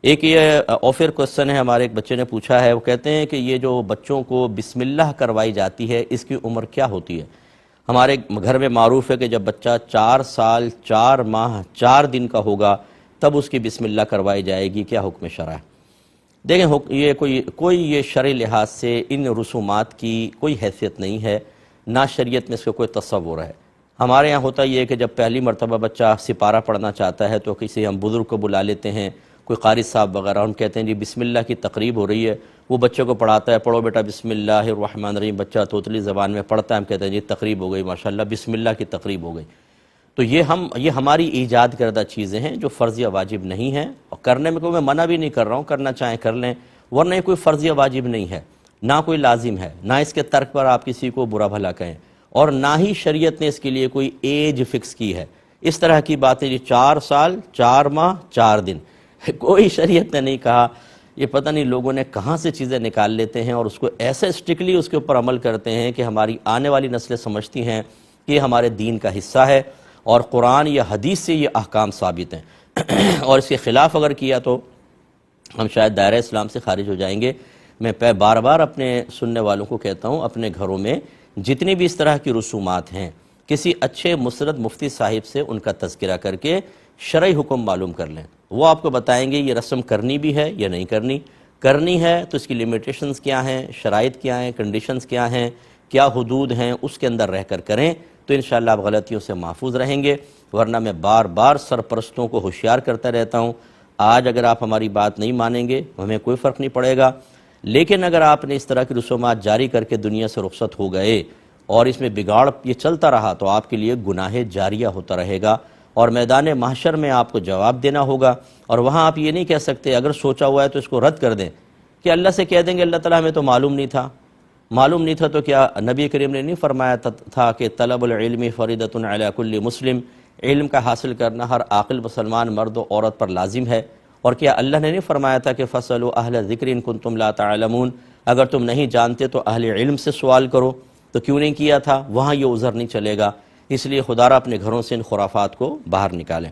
ایک یہ offer question ہے، ہمارے ایک بچے نے پوچھا ہے، وہ کہتے ہیں کہ یہ جو بچوں کو بسم اللہ کروائی جاتی ہے اس کی عمر کیا ہوتی ہے؟ ہمارے گھر میں معروف ہے کہ جب بچہ 4 سال 4 ماہ 4 دن کا ہوگا تب اس کی بسم اللہ کروائی جائے گی۔ کیا حکم شرع ہے؟ دیکھیں، یہ کوئی یہ شرعی لحاظ سے ان رسومات کی کوئی حیثیت نہیں ہے، نہ شریعت میں اس کا کوئی تصور ہے۔ ہمارے یہاں ہوتا یہ ہے کہ جب پہلی مرتبہ بچہ سپارہ پڑھنا چاہتا ہے تو کسی ہم بزرگ کو بلا لیتے ہیں، کوئی قاری صاحب وغیرہ، ہم کہتے ہیں جی بسم اللہ کی تقریب ہو رہی ہے، وہ بچے کو پڑھاتا ہے، پڑھو بیٹا بسم اللہ الرحمن الرحیم، بچہ توتلی زبان میں پڑھتا ہے، ہم کہتے ہیں جی تقریب ہو گئی، ماشاءاللہ بسم اللہ کی تقریب ہو گئی۔ تو یہ ہماری ایجاد کردہ چیزیں ہیں جو فرض یا واجب نہیں ہیں، اور کرنے میں کوئی میں منع بھی نہیں کر رہا ہوں، کرنا چاہیں کر لیں، ورنہ یہ کوئی فرض یا واجب نہیں ہے، نہ کوئی لازم ہے، نہ اس کے ترک پر آپ کسی کو برا بھلا کہیں، اور نہ ہی شریعت نے اس کے لیے کوئی ایج فکس کی ہے۔ اس طرح کی باتیں جی 4 سال 4 ماہ 4 دن، کوئی شریعت نے نہیں کہا۔ یہ پتہ نہیں لوگوں نے کہاں سے چیزیں نکال لیتے ہیں اور اس کو ایسے اسٹرکٹلی اس کے اوپر عمل کرتے ہیں کہ ہماری آنے والی نسلیں سمجھتی ہیں کہ یہ ہمارے دین کا حصہ ہے اور قرآن یا حدیث سے یہ احکام ثابت ہیں، اور اس کے خلاف اگر کیا تو ہم شاید دائرہ اسلام سے خارج ہو جائیں گے۔ میں بار بار اپنے سننے والوں کو کہتا ہوں، اپنے گھروں میں جتنی بھی اس طرح کی رسومات ہیں کسی اچھے مسرد مفتی صاحب سے ان کا تذکرہ کر کے شرعی حکم معلوم کر لیں، وہ آپ کو بتائیں گے یہ رسم کرنی بھی ہے یا نہیں کرنی ہے تو اس کی لیمیٹیشنز کیا ہیں، شرائط کیا ہیں، کنڈیشنز کیا ہیں، کیا حدود ہیں، اس کے اندر رہ کر کریں تو انشاءاللہ آپ غلطیوں سے محفوظ رہیں گے۔ ورنہ میں بار بار سرپرستوں کو ہوشیار کرتا رہتا ہوں، آج اگر آپ ہماری بات نہیں مانیں گے ہمیں کوئی فرق نہیں پڑے گا، لیکن اگر آپ نے اس طرح کی رسومات جاری کر کے دنیا سے رخصت ہو گئے اور اس میں بگاڑ یہ چلتا رہا تو آپ کے لیے گناہ جاریہ ہوتا رہے گا، اور میدان محشر میں آپ کو جواب دینا ہوگا، اور وہاں آپ یہ نہیں کہہ سکتے اگر سوچا ہوا ہے تو اس کو رد کر دیں کہ اللہ سے کہہ دیں گے اللہ تعالیٰ ہمیں تو معلوم نہیں تھا تو کیا نبی کریم نے نہیں فرمایا تھا کہ طلب العلم فریضۃ علی کل مسلم، علم کا حاصل کرنا ہر عاقل مسلمان مرد و عورت پر لازم ہے، اور کیا اللہ نے نہیں فرمایا تھا کہ فَاسْأَلُوا أَهْلَ الذِّكْرِ إِن كُنتُمْ لَا تَعْلَمُونَ، اگر تم نہیں جانتے تو اہل علم سے سوال کرو، تو کیوں نہیں کیا تھا؟ وہاں یہ عذر نہیں چلے گا، اس لیے خدا را اپنے گھروں سے ان خرافات کو باہر نکالیں۔